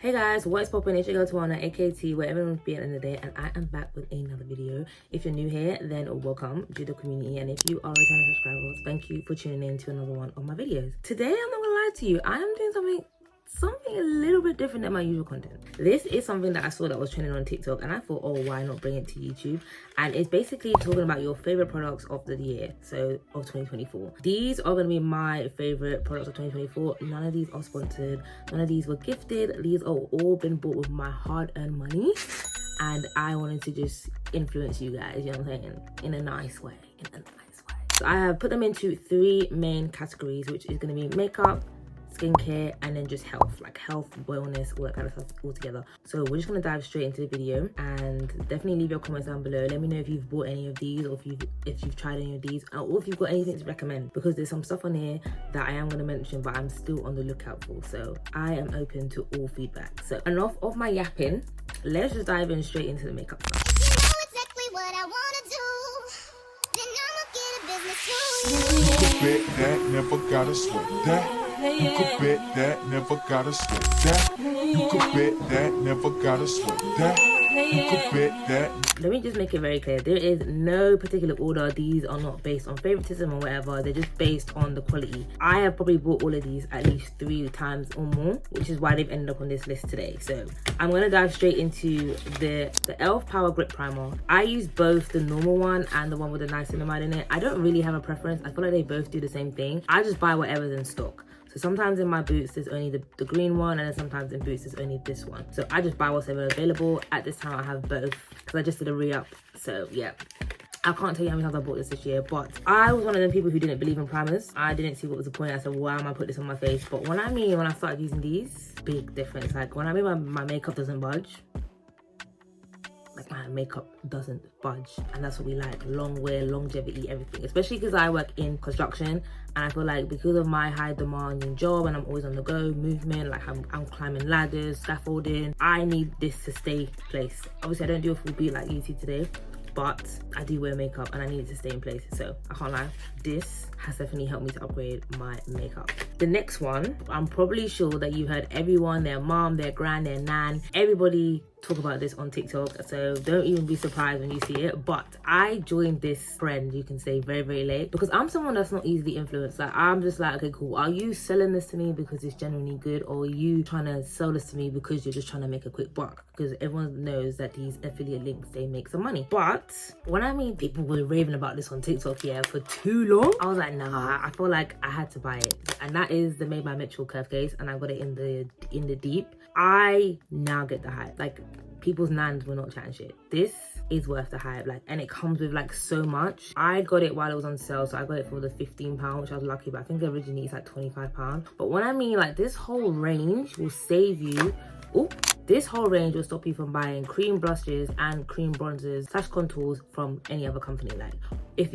Hey guys, what's poppin'? It's your girl Twanaldn, aka where everyone's be at the end of the day, and I am back with another video. If you're new here, then welcome to the community, and if you are returning subscribers, thank you for tuning in to another one of my videos. Today, I'm not gonna lie to you, I am doing something a little bit different than my usual content. This is something that I saw that was trending on TikTok, and I thought, oh, why not bring it to YouTube? And it's basically talking about your favorite products of the year, so of 2024. These are gonna be my favorite products of 2024. None of these are sponsored, none of these were gifted. These are all been bought with my hard-earned money, and I wanted to just influence you guys, you know what I'm saying, in a nice way. So I have put them into three main categories, which is gonna be makeup, skincare, and then just health, like health, wellness, all that kind of stuff all together. So we're just gonna dive straight into the video, and definitely leave your comments down below. Let me know if you've bought any of these, or if you've tried any of these, or if you've got anything to recommend, because there's some stuff on here that I am gonna mention but I'm still on the lookout for. So I am open to all feedback. So enough of my yapping, let's just dive in straight into the makeup stuff. You know exactly what I wanna do, then I'ma get a business You could bet that, never gotta sweat that. You could bet that, never gotta sweat that. You could bet that, never gotta sweat that. You could bet that. Let me just make it very clear, there is no particular order. These are not based on favoritism or whatever, they're just based on the quality. I have probably bought all of these at least 3 times or more, which is why they've ended up on this list today. So I'm gonna dive straight into the e.l.f. Power Grip Primer. I use both the normal one and the one with the niacinamide in it. I don't really have a preference. I feel like they both do the same thing. I just buy whatever's in stock. So sometimes in my boots there's only the green one, and then sometimes in boots there's only this one. So I just buy what's ever available. At this time I have both because I just did a re-up. So yeah, I can't tell you how many times I bought this year, but I was one of them people who didn't believe in primers. I didn't see what was the point. I said, why am I put this on my face? But when I started using these, big difference. Like when I mean my makeup doesn't budge, like my makeup doesn't budge, and that's what we like. Long wear, longevity, everything. Especially because I work in construction, and I feel like because of my high demanding job and I'm always on the go, movement, like I'm climbing ladders, scaffolding, I need this to stay in place. Obviously I don't do a full beat like you see today, but I do wear makeup and I need it to stay in place. So I can't lie, this has definitely helped me to upgrade my makeup. The next one, I'm probably sure that you heard everyone, their mom, their gran, their nan, everybody talk about this on TikTok, so don't even be surprised when you see it. But I joined this trend, you can say, very, very late, because I'm someone that's not easily influenced. Like I'm just like, okay, cool, are you selling this to me because it's genuinely good, or are you trying to sell this to me because you're just trying to make a quick buck? Because everyone knows that these affiliate links, they make some money. But when I mean people were raving about this on TikTok, yeah, for too long, I was like, nah, I feel like I had to buy it. And that is the Made by Mitchell curve case, and I got it in the deep. I now get the hype. Like people's nans were not chatting shit. This is worth the hype, like, and it comes with like so much. I got it while it was on sale, so I got it for the £15, which I was lucky, but I think originally it's like £25. But when I mean like this whole range will save you, this whole range will stop you from buying cream blushes and cream bronzers / contours from any other company. Like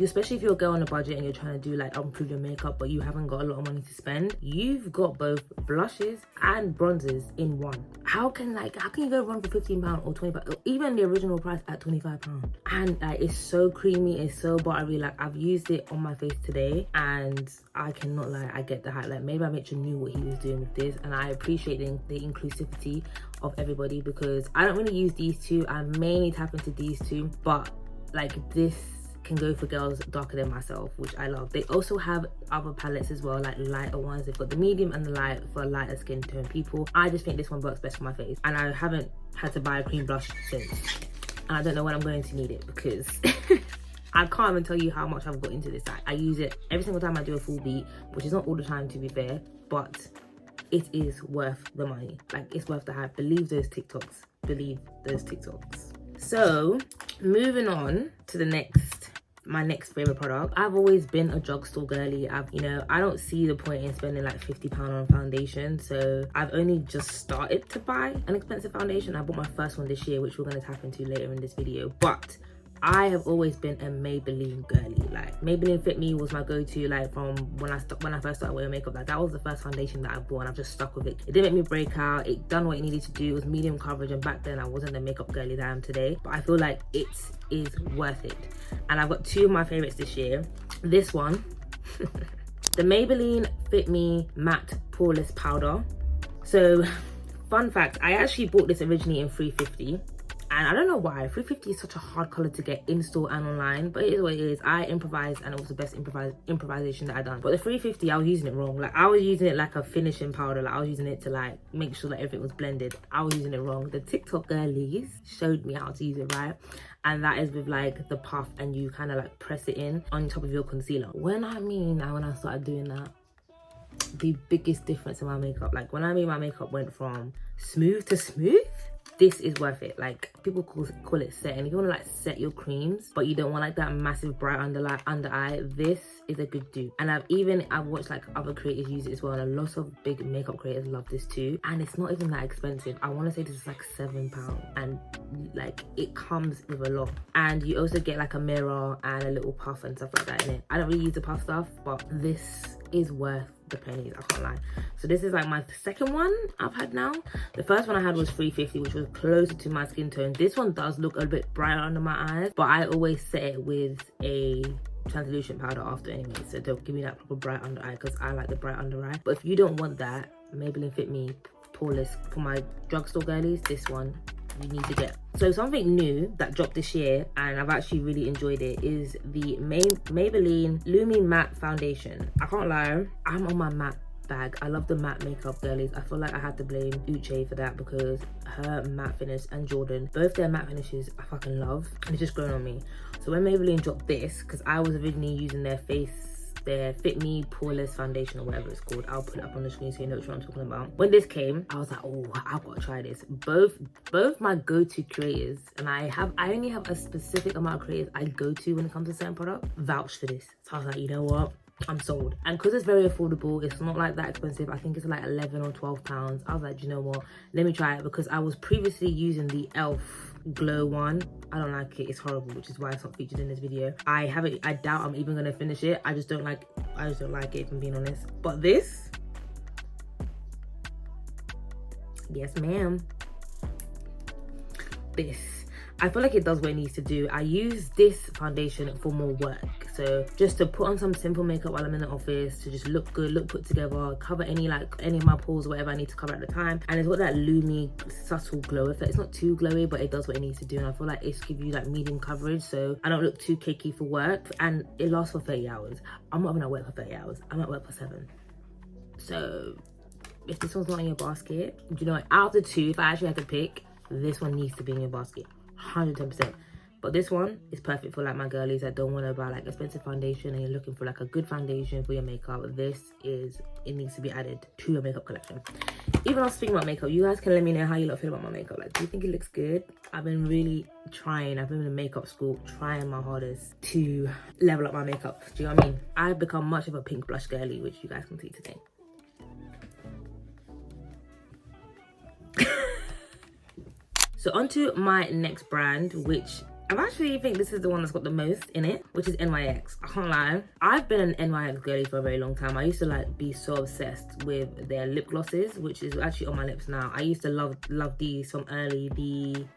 especially if you're a girl on a budget and you're trying to do like improve your makeup but you haven't got a lot of money to spend, you've got both blushes and bronzers in one. How can you go wrong for £15 or £25, or even the original price at £25? And it's so creamy, it's so buttery. Like I've used it on my face today and I cannot lie, I get the hype. Like maybe Mitchell knew what he was doing with this, and I appreciate the inclusivity of everybody, because I don't really use these two. I mainly tap into these two, but like this can go for girls darker than myself, which I love. They also have other palettes as well, like lighter ones. They've got the medium and the light for lighter skin tone people. I just think this one works best for my face, and I haven't had to buy a cream blush since, and I don't know when I'm going to need it, because I can't even tell you how much I've got into this. I use it every single time I do a full beat, which is not all the time to be fair, but it is worth the money. Like it's worth the hype. Believe those TikToks. Believe those TikToks. So moving on to my next favorite product. I've always been a drugstore girly. I don't see the point in spending like £50 on foundation, so I've only just started to buy an expensive foundation. I bought my first one this year, which we're going to tap into later in this video. But I have always been a Maybelline girly. Like Maybelline Fit Me was my go-to, like from when I first started wearing makeup. Like that was the first foundation that I bought, and I've just stuck with it. It didn't make me break out, it done what it needed to do. It was medium coverage, and back then I wasn't the makeup girly that I am today, but I feel like it is worth it. And I've got 2 of my favorites this year. This one the Maybelline Fit Me Matte Poreless Powder. So Fun fact, I actually bought this originally in 350. And I don't know why, 350 is such a hard colour to get in store and online, but it is what it is. I improvised and it was the best improvisation that I done. But the 350, I was using it wrong. Like, I was using it like a finishing powder. Like, I was using it to like make sure that everything was blended. I was using it wrong. The TikTok girlies showed me how to use it right. And that is with like the puff, and you kind of like press it in on top of your concealer. When I started doing that, the biggest difference in my makeup, like when I mean my makeup went from smooth to smooth, this is worth it. Like, people call it setting. If you want to like set your creams but you don't want like that massive bright under eye, this is a good dupe. And I've watched like other creators use it as well, and a lot of big makeup creators love this too. And it's not even that expensive. I want to say this is like £7, and like it comes with a lot. And you also get like a mirror and a little puff and stuff like that in it. I don't really use the puff stuff, but this is worth the pennies, I can't lie. So this is like my second one I've had now. The first one I had was 350, which was closer to my skin tone. This one does look a bit brighter under my eyes, but I always set it with a translucent powder after anyway, so don't give me that proper bright under eye, because I like the bright under eye. But if you don't want that, Maybelline Fit Me Poreless for my drugstore girlies, this one you need to get. So something new that dropped this year, and I've actually really enjoyed it, is the Maybelline Lumi Matte Foundation. I can't lie, I'm on my matte bag. I love the matte makeup girlies. I feel like I had to blame Uche for that, because her matte finish and Jordan, both their matte finishes I fucking love, and it's just grown on me. So when Maybelline dropped this, because I was originally using their Fit Me Poreless Foundation, or whatever it's called. I'll put it up on the screen so you know which one I'm talking about. When this came, I was like, oh, I've got to try this. Both my go-to creators, and I only have a specific amount of creators I go to when it comes to certain products, vouch for this. So I was like, you know what? I'm sold. And because it's very affordable, it's not like that expensive. I think it's like 11 or 12 pounds. I was like, you know what? Let me try it, because I was previously using the e.l.f. Glow one. I don't like it. It's horrible, which is why it's not featured in this video. I doubt I'm even gonna finish it. I just don't like it, if I'm being honest. But this, yes ma'am, this, I feel like it does what it needs to do. I use this foundation for more work. So just to put on some simple makeup while I'm in the office, to just look good, look put together, cover any of my pores or whatever I need to cover at the time. And it's got that Lumi subtle glow effect. It's not too glowy, but it does what it needs to do. And I feel like it's give you like medium coverage, so I don't look too cakey for work. And it lasts for 30 hours. I'm not even at work for 30 hours. I'm at work for 7. So if this one's not in your basket, you know, out of the two, if I actually had to pick, this one needs to be in your basket. 110%. But this one is perfect for like my girlies that don't want to buy like expensive foundation and you're looking for like a good foundation for your makeup. It needs to be added to your makeup collection. Even after speaking about makeup, you guys can let me know how you lot feel about my makeup. Like, do you think it looks good? I've been really trying. I've been in makeup school trying my hardest to level up my makeup. Do you know what I mean? I've become much of a pink blush girly, which you guys can see today. So onto my next brand, which I actually think this is the one that's got the most in it, which is NYX. I can't lie. I've been an NYX girly for a very long time. I used to like be so obsessed with their lip glosses, which is actually on my lips now. I used to love these from early.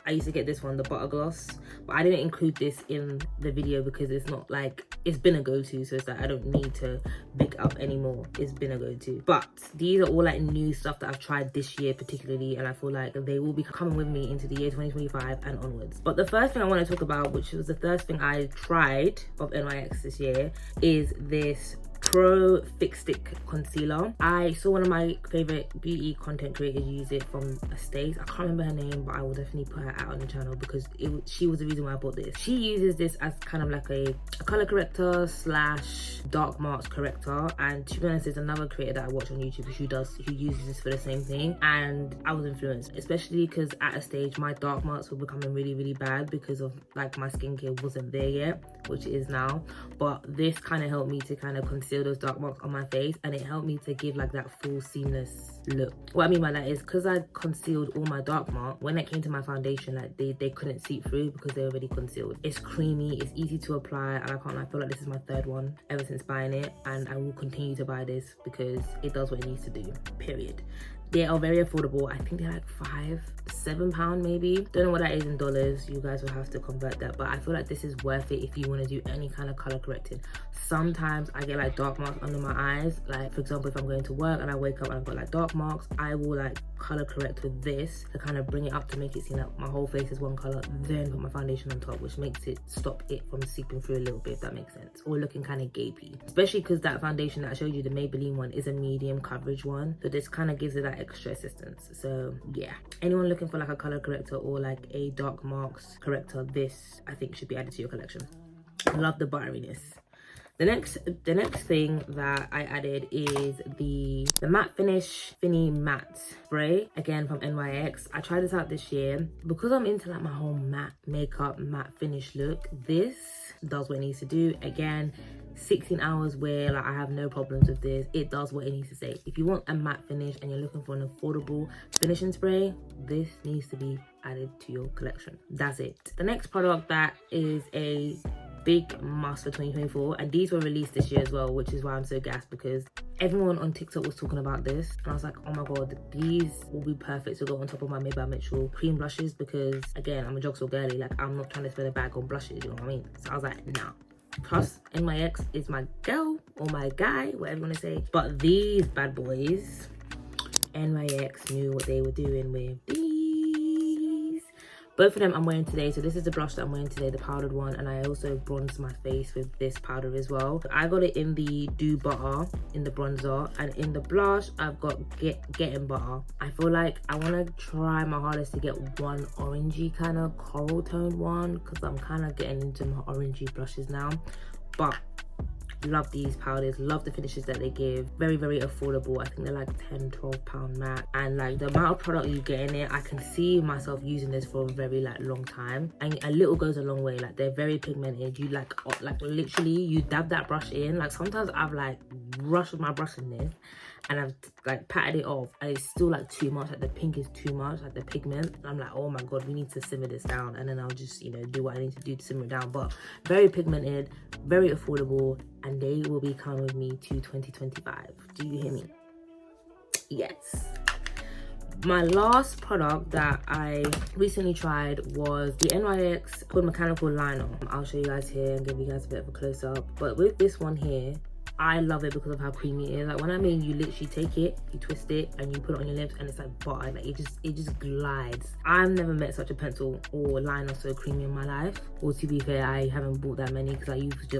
I used to get this one, the butter gloss, but I didn't include this in the video because it's not like, it's been a go-to, so it's like I don't need to big up anymore. It's been a go-to. But these are all like new stuff that I've tried this year particularly, and I feel like they will be coming with me into the year 2025 and onwards. But the first thing I want to talk about, which was the first thing I tried of NYX this year, is this Pro Fix Stick Concealer. I saw one of my favorite beauty content creators use it from Stace. I can't remember her name, but I will definitely put her out on the channel because she was the reason why I bought this. She uses this as kind of like a color corrector slash dark marks corrector, and to be honest, there's another creator that I watch on YouTube who uses this for the same thing, and I was influenced, especially because at a stage my dark marks were becoming really bad because of like my skincare wasn't there yet, which it is now. But this kind of helped me to kind of conceal those dark marks on my face, and it helped me to give like that full seamless look. What I mean by that is because I concealed all my dark mark, when it came to my foundation, like they couldn't seep through because they're already concealed. It's creamy, it's easy to apply, and I feel like this is my third one ever since buying it, and I will continue to buy this because it does what it needs to do, period. They are very affordable. I think they're like £5-7 maybe. Don't know what that is in dollars. You guys will have to convert that, but I feel like this is worth it if you want to do any kind of color correcting. Sometimes I get like dark marks under my eyes. Like for example, if I'm going to work and I wake up and I've got like dark marks, I will like color correct with this to kind of bring it up to make it seem like my whole face is one color, then put my foundation on top, which makes it stop it from seeping through a little bit, if that makes sense, or looking kind of gapey. Especially because that foundation that I showed you, the Maybelline one, is a medium coverage one, so this kind of gives it that extra assistance. So yeah, anyone looking for like a color corrector or like a dark marks corrector, this I think should be added to your collection. I love the butteriness. The next thing that I added is the matte finish Finny matte spray, again from NYX. I tried this out this year because I'm into like my whole matte makeup, matte finish look. This does what it needs to do. Again, 16 hours wear, like I have no problems with this. It does what it needs to say. If you want a matte finish and you're looking for an affordable finishing spray, this needs to be added to your collection. That's it. The next product that is a big must for 2024, and these were released this year as well, which is why I'm so gassed, because everyone on TikTok was talking about this and I was like, oh my god, these will be perfect to go on top of my Maybe Mitchell cream blushes, because again, I'm a jogsaw girly, like I'm not trying to spend a bag on blushes, you know what I mean? So I was like, nah. Plus NYX is my girl or my guy, whatever you want to say, but these bad boys, NYX knew what they were doing with these. Both of them I'm wearing today. So this is the blush that I'm wearing today, the powdered one, and I also bronzed my face with this powder as well. I got it in the Dew Butter, in the bronzer, and in the blush I've got Getting Butter. I feel like I want to try my hardest to get one orangey kind of coral tone one, because I'm kind of getting into my orangey blushes now. But love these powders, love the finishes that they give. Very, very affordable. I think they're like £10-12 matte, and like the amount of product you get in it, I can see myself using this for a very like long time, and a little goes a long way. Like they're very pigmented. You like literally you dab that brush in. Like sometimes I've like rushed my brush in this and I've like patted it off and it's still like too much, like the pink is too much, like the pigment, and I'm like, oh my god, we need to simmer this down, and then I'll just, you know, do what I need to do to simmer it down. But very pigmented, very affordable, and they will be coming with me to 2025. Do you hear me? Yes. My last product that I recently tried was the NYX Code Mechanical Liner. I'll show you guys here and give you guys a bit of a close-up. But with this one here, I love it because of how creamy it is. Like when I mean, you literally take it, you twist it, and you put it on your lips, and it's like butter. Like it just glides. I've never met such a pencil or liner so creamy in my life. Or to be fair, I haven't bought that many because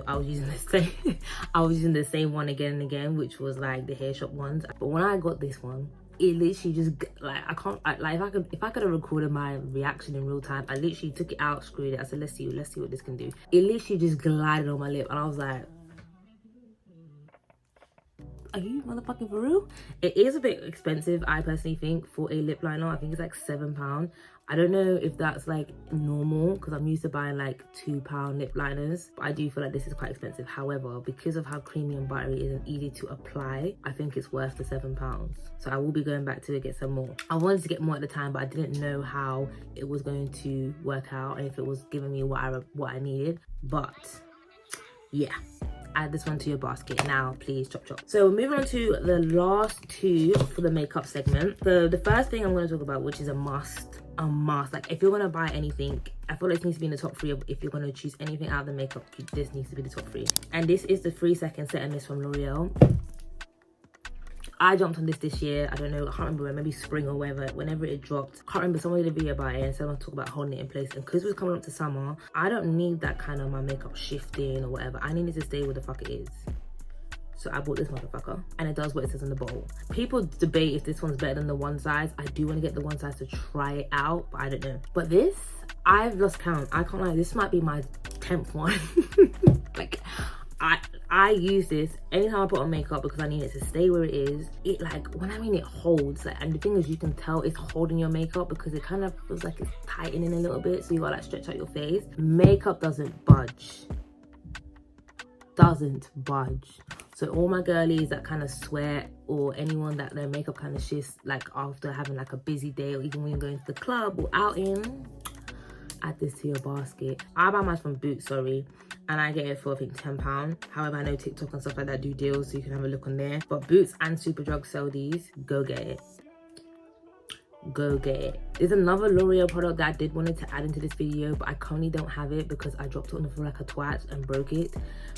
I was using the same one again and again, which was like the hair shop ones. But when I got this one, it literally just like if I could have recorded my reaction in real time, I literally took it out, screwed it. I said, let's see what this can do. It literally just glided on my lip, and I was like, are you motherfucking for real? It is a bit expensive, I personally think, for a lip liner. I think it's like £7. I don't know if that's like normal because I'm used to buying like £2 lip liners, but I do feel like this is quite expensive. However, because of how creamy and buttery it is and easy to apply, I think it's worth the £7. So I will be going back to get some more. I wanted to get more at the time, but I didn't know how it was going to work out and if it was giving me what I needed. But yeah, add this one to your basket now, please. Chop chop. So moving on to the last two for the makeup segment. The first thing I'm going to talk about, which is a must. Like if you're going to buy anything, I feel like it needs to be in the top 3. If you're going to choose anything out of the makeup, this needs to be the top 3. And this is the 3-second set and mist from L'Oreal. I jumped on this year. I don't know, I can't remember when, maybe spring or whenever it dropped. Can't remember, someone did a video about it and someone talked about holding it in place. And because it was coming up to summer, I don't need that kind of my makeup shifting or whatever. I needed to stay where the fuck it is. So I bought this motherfucker, and it does what it says on the bottle. People debate if this one's better than the one size. I do want to get the one size to try it out, but I don't know. But this, I've lost count. I can't lie, this might be my 10th one. Like, I use this anytime I put on makeup because I need it to stay where it is. It like, when I mean it holds, like, and the thing is you can tell it's holding your makeup because it kind of feels like it's tightening a little bit, so you gotta like stretch out your face. Makeup doesn't budge. Doesn't budge. So all my girlies that kind of sweat, or anyone that their makeup kind of shifts like after having like a busy day, or even when you're going to the club or outing, add this to your basket. I buy mine from Boots, sorry, and I get it for I think £10. However, I know TikTok and stuff like that do deals, so you can have a look on there. But Boots and Superdrug sell these. Go get it. go get it. There's another L'Oreal product that I did wanted to add into this video, but I currently don't have it because I dropped it on the floor like a twat and broke it.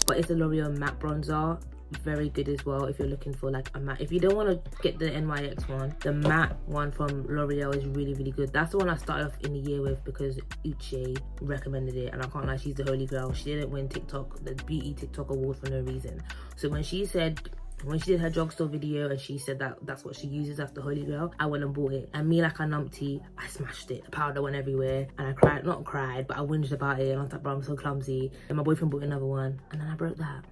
But it's the L'Oreal matte bronzer. Very good as well if you're looking for like a matte. If you don't want to get the NYX one, the matte one from L'Oreal is really, really good. That's the one I started off in the year with because Uche recommended it, and I can't lie, she's the holy girl. She didn't win the beauty TikTok award for no reason. So when she did her drugstore video and she said that that's what she uses as the holy grail, I went and bought it. And me, like a numpty, I smashed it. The powder went everywhere and I cried, not cried, but I whinged about it and I was like, bro, I'm so clumsy. And my boyfriend bought another one and then I broke that.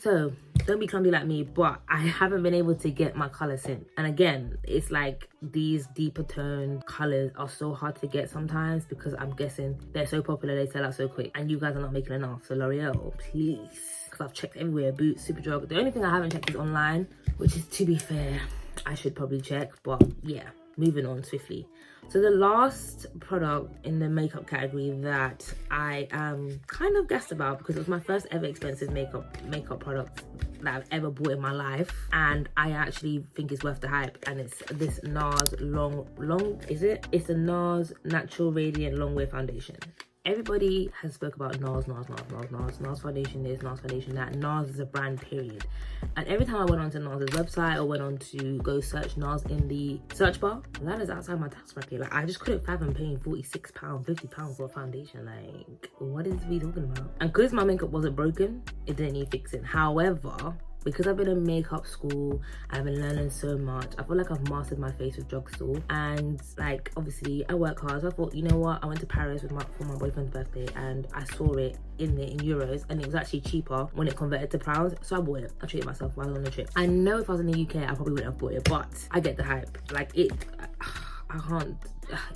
So don't be clumsy like me, but I haven't been able to get my color since. And again, it's like these deeper tone colors are so hard to get sometimes because I'm guessing they're so popular, they sell out so quick and you guys are not making enough. So L'Oreal, please, because I've checked everywhere, Boots, Superdrug. The only thing I haven't checked is online, which is, to be fair, I should probably check, but yeah, moving on swiftly. So the last product in the makeup category that I am kind of gassed about, because it was my first ever expensive makeup product that I've ever bought in my life, and I actually think it's worth the hype, and it's this NARS it's the NARS Natural Radiant Longwear Foundation. Everybody has spoke about NARS foundation this, NARS foundation that. NARS is a brand, period. And every time I went onto NARS's website or went on to go search NARS in the search bar, that is outside my tax bracket. Like, I just couldn't fathom paying £46, £50 for a foundation. Like, what is we talking about? And because my makeup wasn't broken, it didn't need fixing. However, because I've been in makeup school, I've been learning so much. I feel like I've mastered my face with drugstore, and like obviously I work hard. So I thought, you know what, I went to Paris for my boyfriend's birthday and I saw it in euros, and it was actually cheaper when it converted to pounds, so I bought it. I treated myself while I was on the trip. I know if I was in the UK I probably wouldn't have bought it, but I get the hype. Like I can't,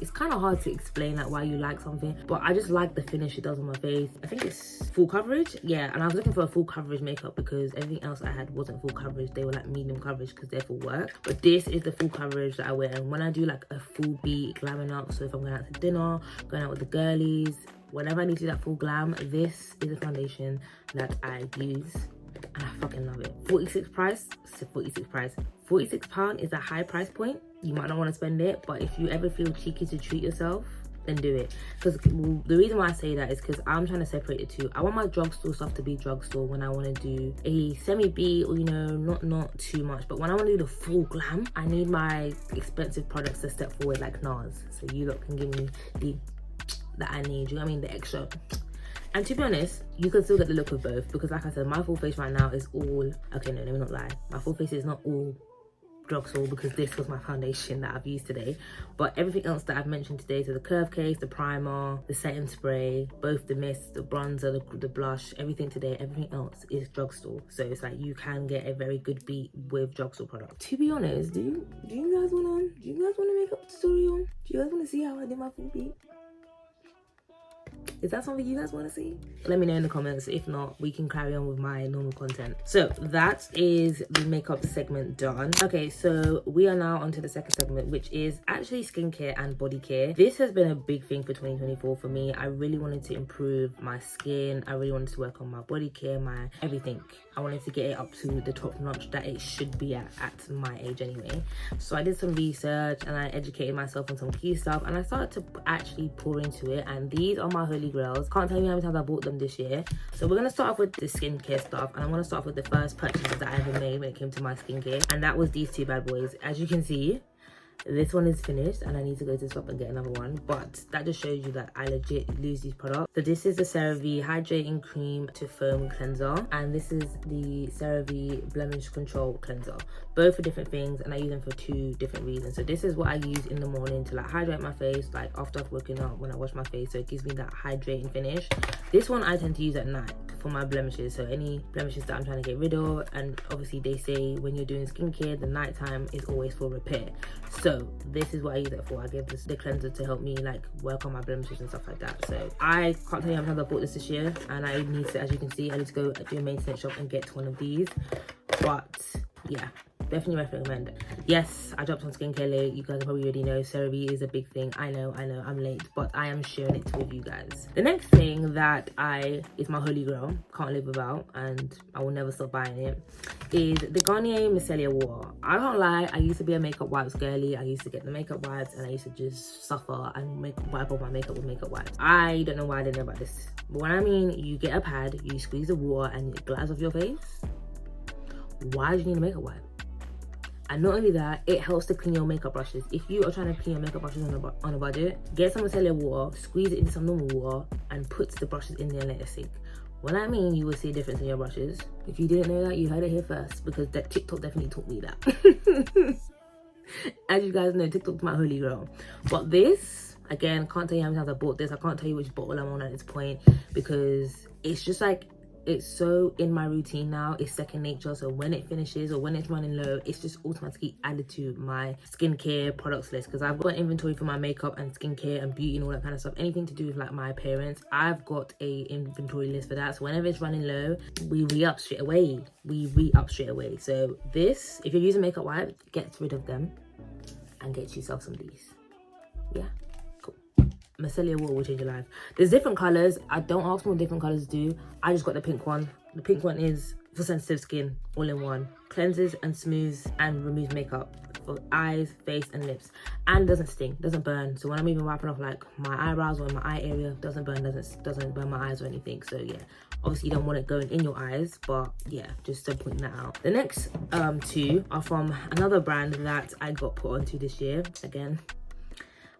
it's kind of hard to explain like why you like something, but I just like the finish it does on my face. I think it's full coverage, yeah, and I was looking for a full coverage makeup because everything else I had wasn't full coverage. They were like medium coverage because they're for work, but this is the full coverage that I wear. And when I do like a full beat glamming up, so if I'm going out to dinner, going out with the girlies, whenever I need to do that full glam, this is a foundation that I use and I fucking love it. 46 price, so 46 price. £46 is a high price point. You might not want to spend it, but if you ever feel cheeky to treat yourself, then do it. Because the reason why I say that is because I'm trying to separate the two. I want my drugstore stuff to be drugstore when I want to do a semi-beat, or you know, not too much. But when I want to do the full glam, I need my expensive products to step forward like NARS. So you lot can give me the that I need, you know what I mean, the extra. And to be honest, you can still get the look of both, because like I said, my full face right now is all, okay, no, let me not lie, my full face is not all drugstore because this was my foundation that I've used today, but everything else that I've mentioned today, so the curve case, the primer, the setting spray, both the mist, the bronzer, the blush, everything today, everything else is drugstore. So it's like you can get a very good beat with drugstore product. To be honest, do you guys wanna make up a tutorial? Do you guys wanna see how I did my full beat? Is that something you guys want to see? Let me know in the comments. If not, we can carry on with my normal content. So that is the makeup segment done. Okay, so we are now onto the second segment, which is actually skincare and body care. This has been a big thing for 2024 for me. I really wanted to improve my skin. I really wanted to work on my body care, my everything. I wanted to get it up to the top notch that it should be at my age anyway. So I did some research and I educated myself on some key stuff, and I started to actually pour into it, and these are my holy grails. Can't tell you how many times I bought them this year. So we're gonna start off with the skincare stuff, and I'm gonna start off with the first purchase that I ever made when it came to my skincare, and that was these two bad boys. As you can see, this one is finished and I need to go to the shop and get another one, but that just shows you that I legit lose these products. So this is the CeraVe Hydrating Cream to Foam Cleanser, and this is the CeraVe Blemish Control Cleanser. Both are different things, and I use them for two different reasons. So this is what I use in the morning to like hydrate my face, like after I've woken up, when I wash my face, so it gives me that hydrating finish. This one I tend to use at night for my blemishes, so any blemishes that I'm trying to get rid of. And obviously they say when you're doing skincare, the nighttime is always for repair. So this is what I use it for. I give this the cleanser to help me like work on my blemishes and stuff like that. So I can't tell you how many times I bought this year, and I need to, as you can see, I need to go to a maintenance shop and get one of these. But yeah, definitely recommend. Yes, I dropped on skincare late. You guys probably already know CeraVe is a big thing. I know, I'm late, but I am sharing it with you guys. The next thing that is my holy grail, can't live without, and I will never stop buying it, is the Garnier Micellar Water. I can't lie, I used to be a makeup wipes girly. I used to get the makeup wipes and I used to just suffer and wipe off my makeup with makeup wipes. I don't know why I didn't know about this. But when I mean you get a pad, you squeeze the water and it glides off your face, why do you need a makeup wipe? And not only that, it helps to clean your makeup brushes. If you are trying to clean your makeup brushes on a budget, get some micellar water, squeeze it into some normal water, and put the brushes in there and let it sink. When I mean you will see a difference in your brushes. If you didn't know that, you heard it here first, because that TikTok definitely taught me that. As you guys know, TikTok's my holy grail. But this, again, can't tell you how many times I bought this. I can't tell you which bottle I'm on at this point, because it's just like, it's so in my routine now. It's second nature. So when it finishes or when it's running low, it's just automatically added to my skincare products list, because I've got an inventory for my makeup and skincare and beauty and all that kind of stuff. Anything to do with like my appearance, I've got a inventory list for that. So whenever it's running low, we re-up straight away. So this, if you're using makeup wipes, get rid of them and get yourself some of these. Yeah. Micellar water will change your life. There's different colors. I don't ask me what different colors do. I just got the pink one. The pink one is for sensitive skin, all in one. Cleanses and smooths and removes makeup for eyes, face and lips, and doesn't sting, doesn't burn. So when I'm even wiping off like my eyebrows or in my eye area, doesn't burn, doesn't burn my eyes or anything. So yeah, obviously you don't want it going in your eyes, but yeah, just to point that out. The next two are from another brand that I got put onto this year. Again,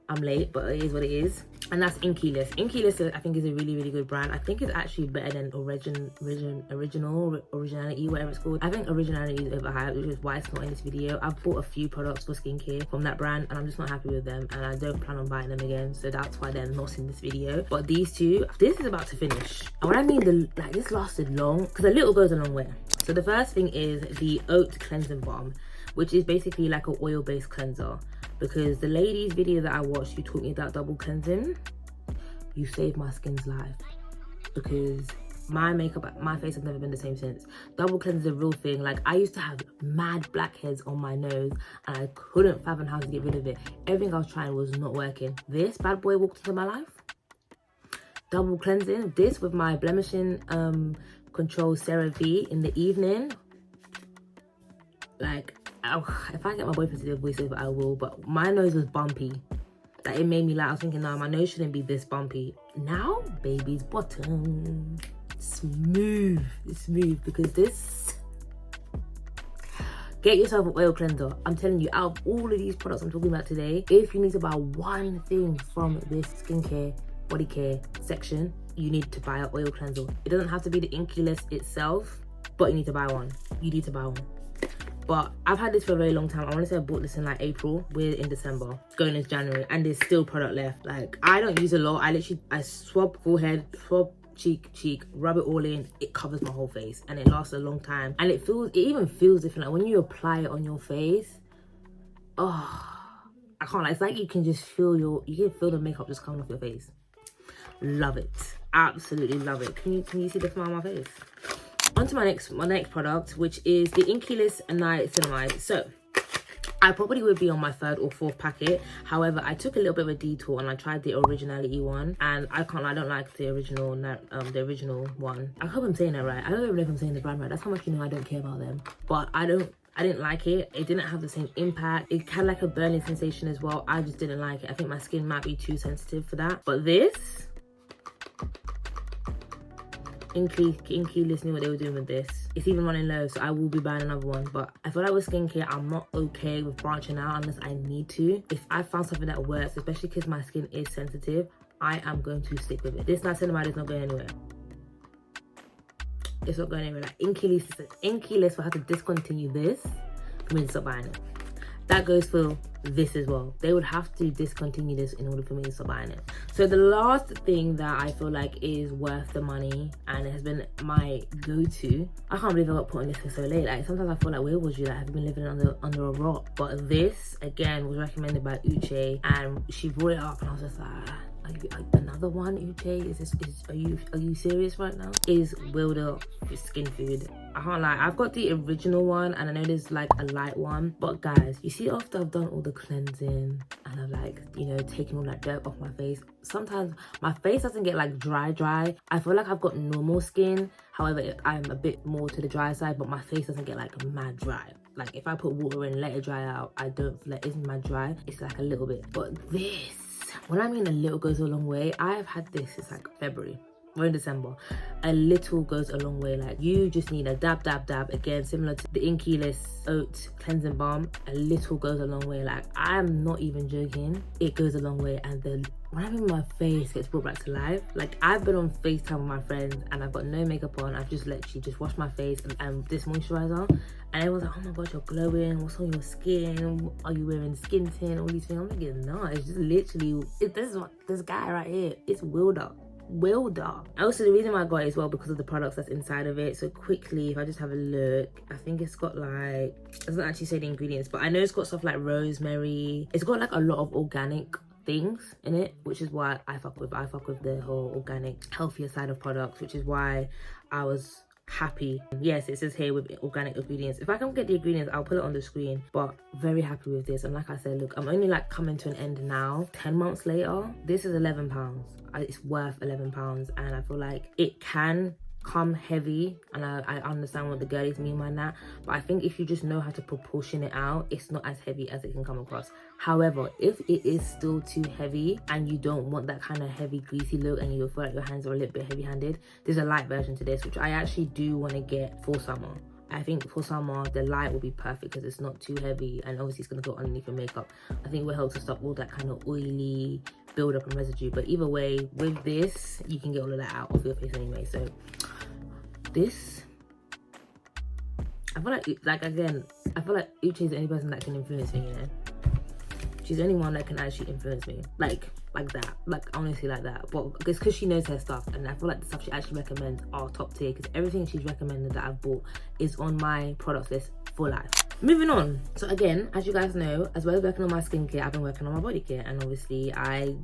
I'm late, but it is what it is, and that's Inkey-less. Inkey-less, I think, is a really good brand. I think it's actually better than Originality, whatever it's called. I think Originality is overhyped, which is why it's not in this video. I've bought a few products for skincare from that brand and I'm just not happy with them, and I don't plan on buying them again, so that's why they're not in this video. But these two, this is about to finish, and when I mean this lasted long, because a little goes a long way. So the first thing is the Oat Cleansing Balm, which is basically like an oil-based cleanser. Because the lady's video that I watched, you taught me about double cleansing. You saved my skin's life, because my makeup, my face has never been the same since. Double cleansing is a real thing. Like, I used to have mad blackheads on my nose and I couldn't fathom how to get rid of it. Everything I was trying was not working. This bad boy walked into my life. Double cleansing. This with my blemishing control CeraVe in the evening. Like, if I get my boyfriend to do a voiceover, I will. But my nose was bumpy. Like, it made me like, I was thinking, no, my nose shouldn't be this bumpy. Now, baby's bottom, smooth. It's smooth, because this, get yourself an oil cleanser. I'm telling you, out of all of these products I'm talking about today, if you need to buy one thing from this skincare, body care section, you need to buy an oil cleanser. It doesn't have to be the Inkey-less itself, but you need to buy one. You need to buy one. But I've had this for a very long time. I want to say I bought this in like April. We're in December, going into January, and there's still product left. Like, I don't use a lot. I swab forehead, swab cheek, rub it all in. It covers my whole face and it lasts a long time. And it even feels different. Like, when you apply it on your face, oh, I can't lie. It's like you can just feel the makeup just coming off your face. Love it. Absolutely love it. Can you see the smile on my face? On to my next product, which is the Inkey-less Niacinamide. So I probably would be on my third or fourth packet. However, I took a little bit of a detour and I tried the Originality one, and I can't lie, I don't like the original one. I hope I'm saying that right. I don't even know if I'm saying the brand right. That's how much you know I don't care about them. But I didn't like it. It didn't have the same impact. It had like a burning sensation as well. I just didn't like it. I think my skin might be too sensitive for that. But this, Inkey-less knew what they were doing with this. It's even running low, so I will be buying another one. But I feel like with skincare, I'm not okay with branching out unless I need to. If I found something that works, especially because my skin is sensitive, I am going to stick with it. This niacinamide is not going anywhere. It's not going anywhere. Like, Inkey-less will have to discontinue this for me to stop buying it. That goes for this as well. They would have to discontinue this in order for me to stop buying it. So the last thing that I feel like is worth the money and it has been my go-to, I can't believe I got put on this for so late. Like, sometimes I feel like, where was you? Like, have you been living under a rock? But this, again, was recommended by Uche, and she brought it up and I was just like, another one, Uche? Are you serious right now? Is Wilder Skin Food. I can't lie, I've got the original one and I know there's like a light one, but guys, you see, after I've done all the cleansing and I've like, you know, taken all that dirt off my face, sometimes my face doesn't get like dry. I feel like I've got normal skin, however I'm a bit more to the dry side, but my face doesn't get like mad dry. Like if I put water in, let it dry out, I don't feel like it's mad dry. It's like a little bit. But this, when I mean a little goes a long way, I have had this since like February. We're in December. A little goes a long way. Like you just need a dab. Again, similar to the Inkyless Oat Cleansing Balm. A little goes a long way. Like I'm not even joking. It goes a long way. And then when I mean my face gets brought back to life. Like I've been on FaceTime with my friends and I've got no makeup on. I've just literally just washed my face and this moisturizer. And everyone's like, oh my god, you're glowing. What's on your skin? Are you wearing skin tint? All these things. I'm like, no, it's just literally, this guy right here. It's Wilder. Also, the reason why I got it as well because of the products that's inside of it. So quickly, if I just have a look, I think it's got like, it doesn't actually say the ingredients, but I know it's got stuff like rosemary. It's got like a lot of organic things in it, which is why I fuck with the whole organic, healthier side of products, which is why I was happy. Yes, it says here with organic ingredients. If I can get the ingredients, I'll put it on the screen, but very happy with this. And like I said, look, I'm only like coming to an end now. 10 months later, this is £11. It's worth £11, and I feel like it can come heavy, and I understand what the girlies mean by that, but I think if you just know how to proportion it out, it's not as heavy as it can come across. However, if it is still too heavy and you don't want that kind of heavy greasy look and you feel like your hands are a little bit heavy handed, there's a light version to this, which I actually do want to get for summer. I think for summer, the light will be perfect because it's not too heavy, and obviously it's going to go underneath your makeup. I think it will help to stop all that kind of oily build up and residue. But either way, with this, you can get all of that out of your face anyway. So this, I feel like again, I feel like Uche is the only person that can influence me, you know? She's the only one that can actually influence me. Like that, like honestly like that. But it's because she knows her stuff, and I feel like the stuff she actually recommends are top tier, because everything she's recommended that I've bought is on my product list for life. Moving on. So again, as you guys know, as well as working on my skincare, I've been working on my body care, and obviously I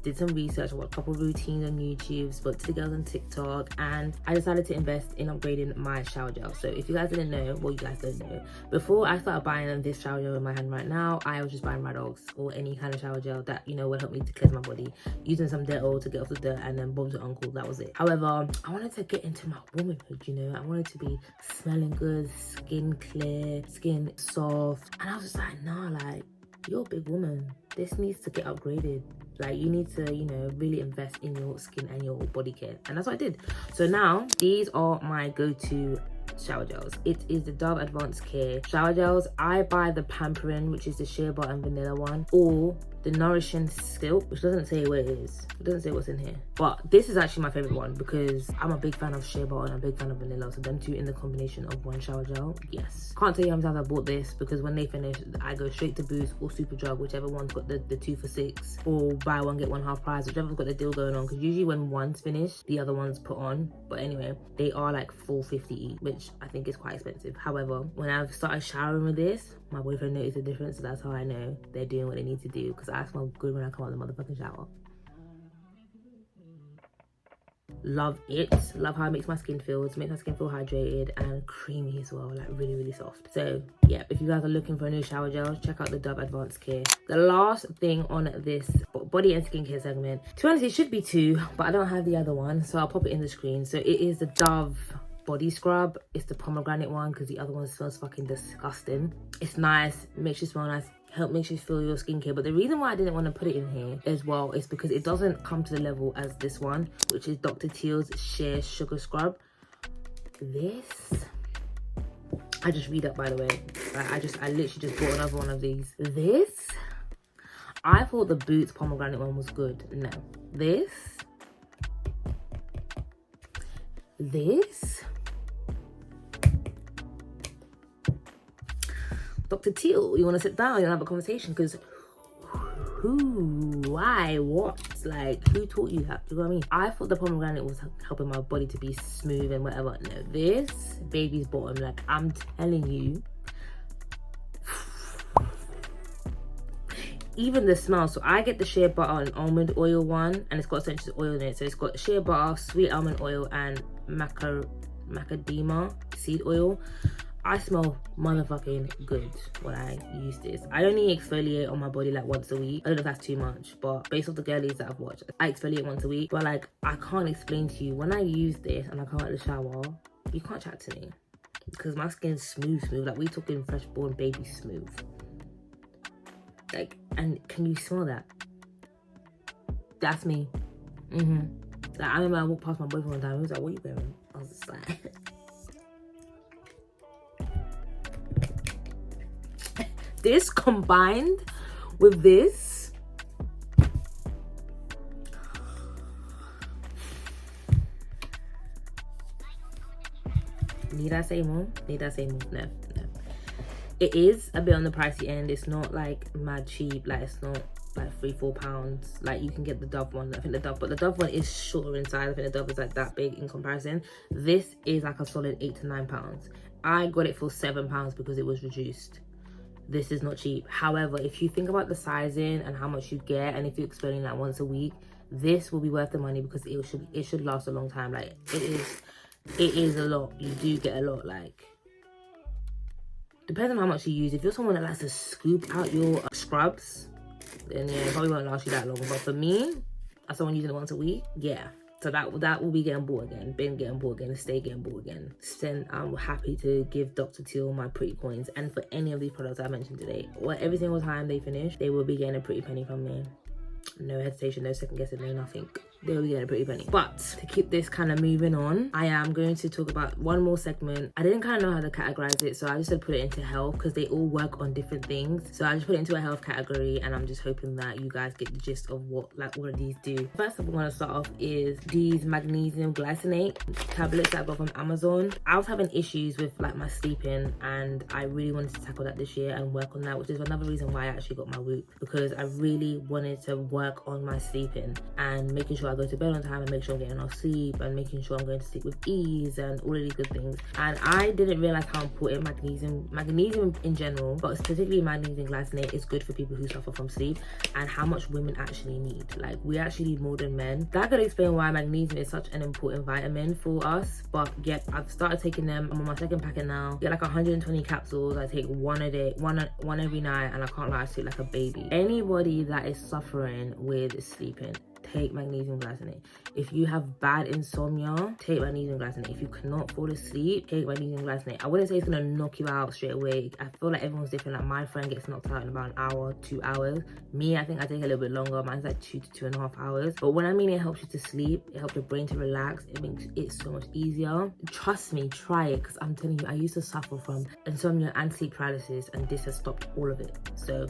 did some research, I watched a couple of routines on YouTube, spoke to the girls on TikTok, and I decided to invest in upgrading my shower gel. So if you guys didn't know, well, you guys don't know, before I started buying this shower gel in my hand right now, I was just buying Radox or any kind of shower gel that, you know, would help me to cleanse my body, using some Dettol to get off the dirt, and then Bob's your uncle, that was it. However, I wanted to get into my womanhood, you know, I wanted to be smelling good, skin clear, skin soft, and I was just like, nah, like, you're a big woman, this needs to get upgraded. Like, you need to, you know, really invest in your skin and your body care. And that's what I did. So now, these are my go-to shower gels. It is the Dove Advanced Care shower gels. I buy the Pampering, which is the shea butter and vanilla one, or the Nourishing Silk, which doesn't say where it is. It doesn't say what's in here. But this is actually my favorite one because I'm a big fan of shea butter and I'm a big fan of vanilla. So them two in the combination of one shower gel, yes. Can't tell you how many times I bought this, because when they finish, I go straight to Boost or Superdrug, whichever one's got the 2 for $6, or buy one get one half price, whichever's got the deal going on. Because usually when one's finished, the other one's put on. But anyway, they are like $4.50 each, which I think is quite expensive. However, when I've started showering with this, my boyfriend noticed the difference, so that's how I know they're doing what they need to do, because I smell good when I come out of the motherfucking shower. Love it. Love how it makes my skin feel. It makes my skin feel hydrated and creamy as well, like really, really soft. So yeah, if you guys are looking for a new shower gel, check out the Dove Advanced Care. The last thing on this body and skincare segment, to be honest, it should be 2, but I don't have the other one, so I'll pop it in the screen. So it is the Dove body scrub. It's the pomegranate one, because the other one smells fucking disgusting. It's nice, makes you smell nice, makes you feel your skincare. But the reason why I didn't want to put it in here as well is because it doesn't come to the level as this one, which is Dr. Teal's Shea Sugar Scrub. This, I just read up, by the way. I literally just bought another one of these. This, I thought the Boots pomegranate one was good. No, this, Dr. Teal, you want to sit down and have a conversation? Because who, why, what? Like, who taught you that? Do you know what I mean? I thought the pomegranate was helping my body to be smooth and whatever. No, this baby's bottom, like, I'm telling you, even the smell. So I get the shea butter and almond oil one, and it's got essential oil in it. So it's got shea butter, sweet almond oil, and macadamia seed oil. I smell motherfucking good when I use this. I only exfoliate on my body like once a week. I don't know if that's too much, but based off the girlies that I've watched, I exfoliate once a week. But like, I can't explain to you, when I use this and I come out of the shower, you can't chat to me because my skin's smooth. Like, we talking fresh born baby smooth. Like, and can you smell that? That's me. Like, I remember I walked past my boyfriend one time. He was like, "What are you wearing?" I was just like, this combined with this, need I say more? Need I say more? No. It is a bit on the pricey end. It's not like mad cheap. Like, it's not like £3-4. Like, you can get the Dove one. I think the Dove one is shorter inside. I think the Dove is like that big in comparison. This is like a solid £8 to £9. I got it for £7 because it was reduced. This is not cheap. However, if you think about the sizing and how much you get, and if you're exfoliating like once a week, this will be worth the money because it should last a long time. Like, it is a lot. You do get a lot. Like, depends on how much you use. If you're someone that likes to scoop out your scrubs, then yeah, it probably won't last you that long. But for me, as someone using it once a week, yeah. So that will be getting bought again, been getting bought again, stay getting bought again. Then I'm happy to give Dr. Teal my pretty coins. And for any of these products I mentioned today, or every single time they finish, they will be getting a pretty penny from me. No hesitation, no second guessing, no nothing. They will be getting a pretty penny. But to keep this kind of moving on, I am going to talk about one more segment. I didn't kind of know how to categorize it, so I just said put it into health because they all work on different things. So I just put it into a health category, and I'm just hoping that you guys get the gist of what like all of these do. First up, I'm going to start off is these magnesium glycinate tablets that I got from Amazon. I was having issues with like my sleeping, and I really wanted to tackle that this year and work on that, which is another reason why I actually got my Whoop, because I really wanted to work on my sleeping and making sure I go to bed on time and make sure I'm getting enough sleep and making sure I'm going to sleep with ease and all of these good things. And I didn't realize how important magnesium in general, but particularly magnesium glycinate, is good for people who suffer from sleep, and how much women actually need. Like, we actually need more than men. That could explain why magnesium is such an important vitamin for us. But yep, I've started taking them. I'm on my second packet now. Get like 120 capsules. I take one a day, one every night, and I can't lie, I sleep like a baby. Anybody that is suffering with sleeping, take magnesium glycinate. If you have bad insomnia, take magnesium glycinate. If you cannot fall asleep, take magnesium glycinate. I wouldn't say it's gonna knock you out straight away. I feel like everyone's different. Like, my friend gets knocked out in about an hour, 2 hours. Me, I think I take a little bit longer. Mine's like 2 to 2.5 hours. But when I mean it helps you to sleep, it helps your brain to relax, it makes it so much easier. Trust me, try it, because I'm telling you, I used to suffer from insomnia and sleep paralysis, and this has stopped all of it. So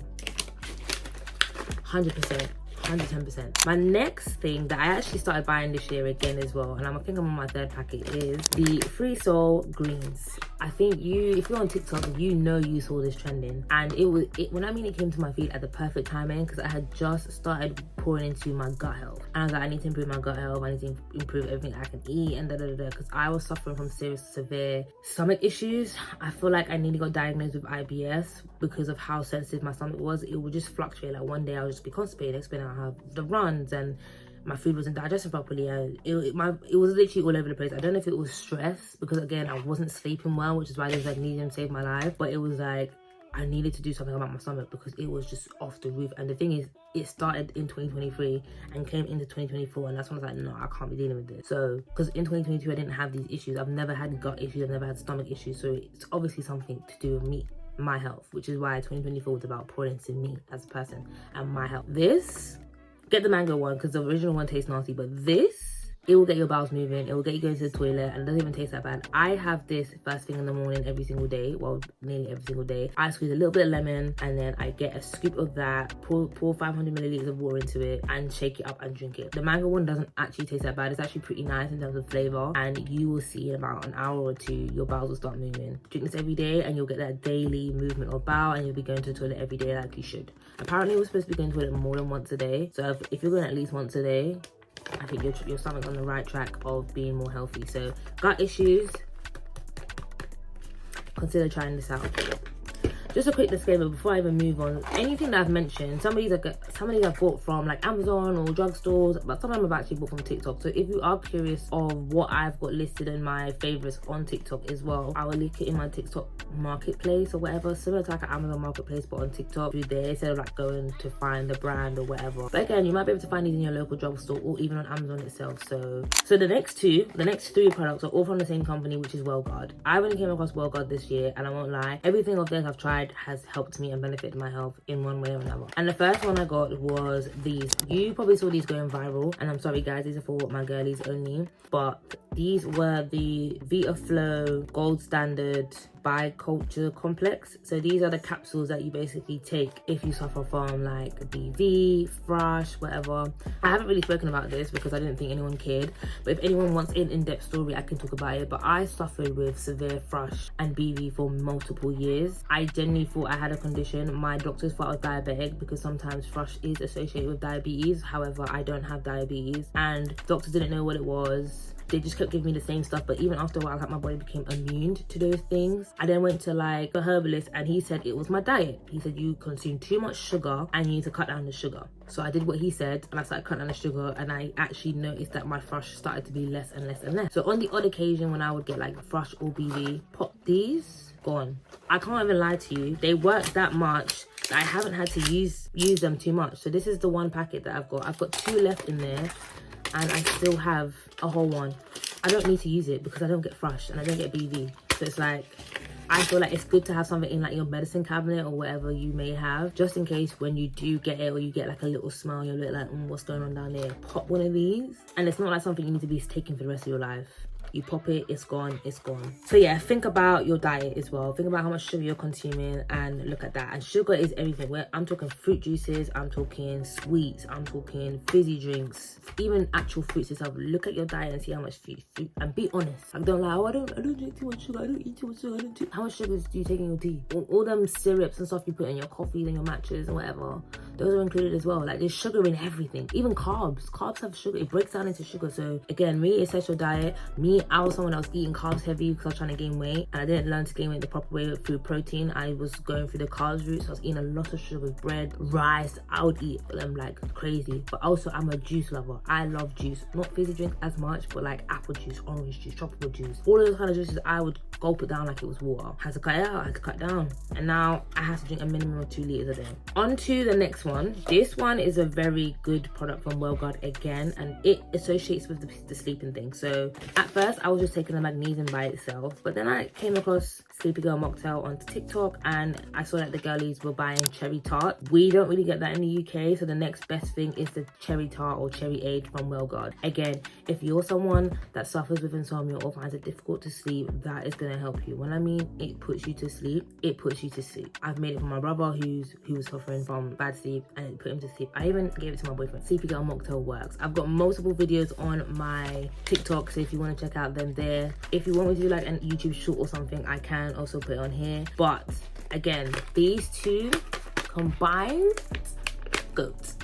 100%. 110%. My next thing that I actually started buying this year again as well, and I think I'm on my third packet, is the Free Soul Greens. I think if you're on TikTok, you saw this trending, and when I mean it came to my feet at the perfect timing, because I had just started pouring into my gut health, and I was like, I need to improve my gut health, I need to improve everything I can eat, and because I was suffering from severe stomach issues. I feel like I nearly got diagnosed with IBS because of how sensitive my stomach was. It would just fluctuate. Like, one day I would just be constipated, next day I have the runs, and my food wasn't digested properly, and it was literally all over the place. I don't know if it was stress, because again, I wasn't sleeping well, which is why this magnesium saved my life, but it was like I needed to do something about my stomach because it was just off the roof. And the thing is, it started in 2023 and came into 2024, and that's when I was like, no, I can't be dealing with this. So, because in 2022 I didn't have these issues. I've never had gut issues, I've never had stomach issues, so it's obviously something to do with me, my health, which is why 2024 was about pouring into me as a person and my health. Get the mango one, because the original one tastes nasty, but this, it will get your bowels moving, it will get you going to the toilet, and it doesn't even taste that bad. I have this first thing in the morning every single day, well, nearly every single day. I squeeze a little bit of lemon, and then I get a scoop of that, pour 500 milliliters of water into it, and shake it up and drink it. The mango one doesn't actually taste that bad. It's actually pretty nice in terms of flavor, and you will see in about an hour or two, your bowels will start moving. Drink this every day, and you'll get that daily movement of bowel, and you'll be going to the toilet every day like you should. Apparently, we're supposed to be going to the toilet more than once a day, so if you're going at least once a day, I think your stomach's on the right track of being more healthy. So, gut issues, consider trying this out. just a quick disclaimer before I even move on. Anything that I've mentioned, some of these I've bought from like Amazon or drugstores, but some of them I've actually bought from TikTok. So if you are curious of what I've got listed in my favorites on TikTok as well, I will link it in my TikTok marketplace or whatever, similar to like an Amazon marketplace but on TikTok through there, instead of like going to find the brand or whatever. But again, you might be able to find these in your local drugstore or even on Amazon itself. So the next three products are all from the same company, which is WellGuard. I only came across WellGuard this year, and I won't lie, everything of theirs I've tried has helped me and benefited my health in one way or another. And the first one I got was these. You probably saw these going viral, and I'm sorry guys, these are for my girlies only, but these were the VitaFlow Gold Standard Bi-Culture Complex. So these are the capsules that you basically take if you suffer from like BV, thrush, whatever. I haven't really spoken about this because I didn't think anyone cared, but if anyone wants an in-depth story, I can talk about it. But I suffered with severe thrush and BV for multiple years. I genuinely thought I had a condition. My doctors thought I was diabetic because sometimes thrush is associated with diabetes. However, I don't have diabetes, and doctors didn't know what it was. They just kept giving me the same stuff, but even after a while, like, my body became immune to those things. I then went to like a herbalist, and he said it was my diet. He said you consume too much sugar and you need to cut down the sugar. So I did what he said, and I started cutting down the sugar, and I actually noticed that my thrush started to be less and less and less. So on the odd occasion when I would get like thrush or BV, pop these, gone. I can't even lie to you, they work that much that I haven't had to use them too much. So this is the one packet that I've got. I've got 2 left in there, and I still have a whole one. I don't need to use it because I don't get thrush and I don't get BV. So it's like, I feel like it's good to have something in like your medicine cabinet or whatever you may have, just in case when you do get it or you get like a little smell, you're a bit like, what's going on down there? Pop one of these, and it's not like something you need to be taking for the rest of your life. You pop it, it's gone, it's gone. So yeah, think about your diet as well. Think about how much sugar you're consuming and look at that. And sugar is everything. I'm talking fruit juices, I'm talking sweets, I'm talking fizzy drinks, even actual fruits itself. Look at your diet and see how much fruit, and be honest. Like, don't lie, I don't drink too much sugar, I don't eat too much sugar, How much sugar do you take in your tea? All them syrups and stuff you put in your coffees and your matches and whatever, those are included as well. Like, there's sugar in everything. Even carbs have sugar. It breaks down into sugar. So again, really assess your diet. I was someone that was eating carbs heavy because I was trying to gain weight, and I didn't learn to gain weight the proper way through protein. I was going through the carbs route, so I was eating a lot of sugar, bread, rice. I would eat them like crazy. But also, I'm a juice lover. I love juice. Not fizzy drink as much, but like apple juice, orange juice, tropical juice, all of those kind of juices I would gulp it down like it was water. I had to cut it out, I had to cut down, and now I have to drink a minimum of 2 liters a day. On to the next one. This one is a very good product from WellGuard again, and it associates with the sleeping thing. So at first I was just taking the magnesium by itself, but then I came across Sleepy Girl Mocktail on TikTok, and I saw that the girlies were buying cherry tart. We don't really get that in the UK, so the next best thing is the cherry tart or cherry aid from WellGuard. Again, if you're someone that suffers with insomnia or finds it difficult to sleep, that is going to help you. When I mean it puts you to sleep, it puts you to sleep. I've made it for my brother who was suffering from bad sleep, and it put him to sleep. I even gave it to my boyfriend. Sleepy Girl Mocktail works. I've got multiple videos on my TikTok, so if you want to check out them there. If you want me to do like a YouTube short or something, I can also put it on here. But again, these two combined, goats.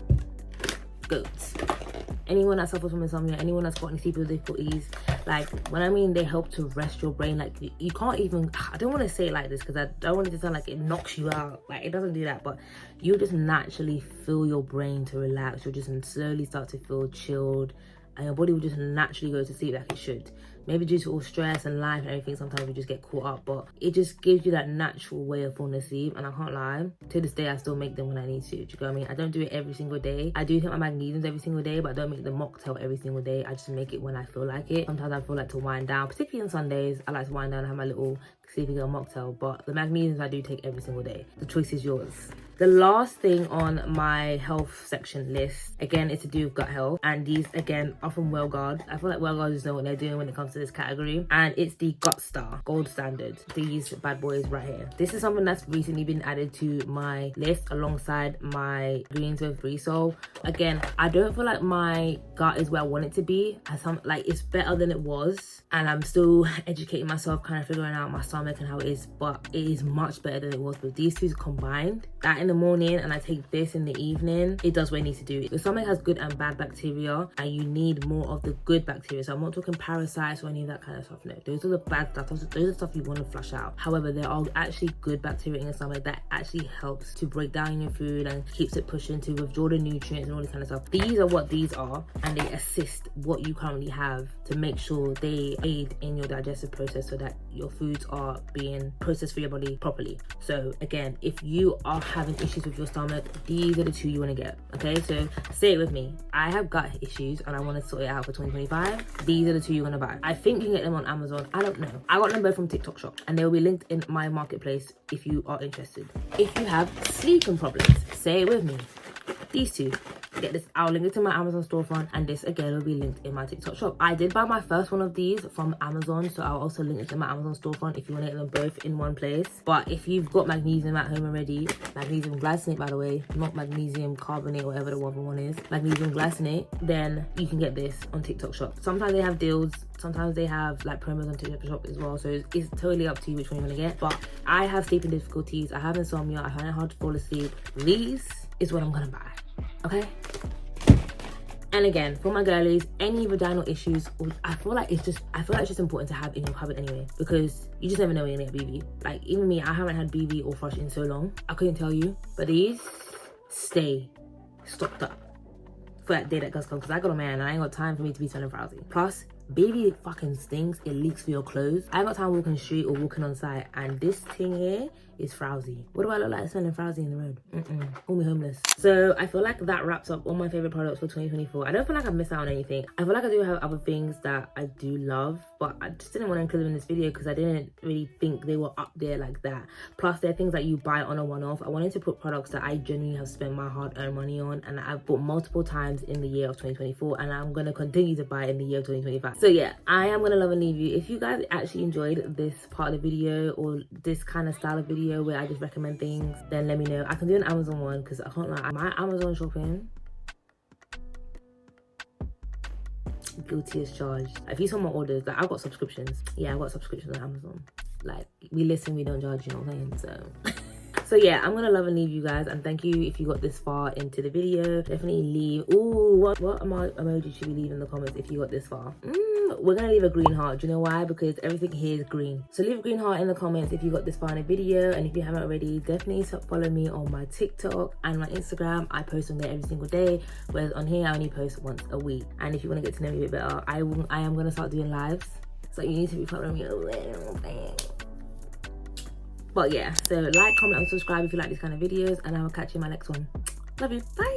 Anyone that suffers from insomnia, anyone that's got any sleeping difficulties, like, when I mean they help to rest your brain, like, you can't even, I don't want to say it like this because I don't want it to sound like it knocks you out. Like, it doesn't do that, but you just naturally feel your brain to relax. You'll just slowly start to feel chilled, and your body will just naturally go to sleep like it should. Maybe due to all stress and life and everything, sometimes we just get caught up, but it just gives you that natural way of falling asleep. And I can't lie, to this day I still make them when I need to. Do you know what I mean? I don't do it every single day. I do take my magnesiums every single day, but I don't make the mocktail every single day. I just make it when I feel like it. Sometimes I feel like to wind down, particularly on Sundays. I like to wind down and have my little Sleepy Girl mocktail, but the magnesiums I do take every single day. The choice is yours. The last thing on my health section list, again, is to do with gut health, and these again are from WellGuard. I feel like WellGuard just know what they're doing when it comes to this category, and it's the Gut Star Gold Standard. These bad boys right here. This is something that's recently been added to my list alongside my greens with Resol. Again, I don't feel like my gut is where I want it to be. Like, it's better than it was, and I'm still educating myself, kind of figuring out my stomach and how it is, but it is much better than it was. With these two combined, that in the morning and I take this in the evening, it does what it needs to do. Your stomach has good and bad bacteria, and you need more of the good bacteria. So I'm not talking parasites or any of that kind of stuff. No, those are the bad stuff. Those are the stuff you want to flush out. However, there are actually good bacteria in your stomach that actually helps to break down your food and keeps it pushing to withdraw the nutrients and all this kind of stuff. These are what these are, and they assist what you currently have to make sure they aid in your digestive process so that your foods are being processed for your body properly. So again, if you are having issues with your stomach, these are the two you want to get. Okay, so say it with me. I have gut issues and I want to sort it out for 2025. These are the two you're gonna buy. I think you can get them on Amazon. I don't know. I got them both from TikTok Shop, and they will be linked in my marketplace if you are interested. If you have sleeping problems, say it with me. These two. Get this. I'll link it to my Amazon storefront, and this again will be linked in my TikTok shop. I did buy my first one of these from Amazon, so I'll also link it to my Amazon storefront if you want to get them both in one place. But if you've got magnesium at home already, magnesium glycinate, by the way, not magnesium carbonate, whatever the other one is, magnesium glycinate, then you can get this on TikTok shop. Sometimes they have deals, sometimes they have like promos on TikTok shop as well, so it's totally up to you which one you want to get. But I have sleeping difficulties, I have insomnia, I find it hard to fall asleep. These is what I'm gonna buy. Okay, and again, for my girlies, any vaginal issues, I feel like it's just important to have in your cupboard anyway, because you just never know when you're gonna get BV. Like even me, I haven't had BV or thrush in so long, I couldn't tell you, but these stay stocked up for that day that does come, because I got a man and I ain't got time for me to be smelling frowsy. Plus, BV fucking stinks, it leaks for your clothes. I ain't got time walking the street or walking on site, and this thing here is frowsy. What do I look like smelling frowsy in the road? Call me homeless. So I feel like that wraps up all my favorite products for 2024. I don't feel like I've missed out on anything. I feel like I do have other things that I do love, but I just didn't want to include them in this video because I didn't really think they were up there like that. Plus, they're things that you buy on a one-off. I wanted to put products that I genuinely have spent my hard-earned money on, and I've bought multiple times in the year of 2024, and I'm going to continue to buy in the year of 2025. So yeah, I am going to love and leave you. If you guys actually enjoyed this part of the video, or this kind of style of video where I just recommend things, then let me know. I can do an Amazon one because I can't lie, my Amazon shopping, guilty as charged. If you saw my orders, like I've got subscriptions. Yeah, I've got subscriptions on Amazon. Like we listen, we don't judge, you know what I'm saying? So yeah, I'm gonna love and leave you guys, and thank you if you got this far into the video. Definitely leave, ooh, what emoji should we leave in the comments if you got this far? We're gonna leave a green heart. Do you know why? Because everything here is green. So leave a green heart in the comments if you got this far in the video, and if you haven't already, definitely follow me on my TikTok and my Instagram. I post on there every single day, whereas on here I only post once a week. And if you want to get to know me a bit better, I am gonna start doing lives, so you need to be following me a little bit. But yeah, so like, comment and subscribe if you like these kind of videos, and I will catch you in my next one. Love you, bye.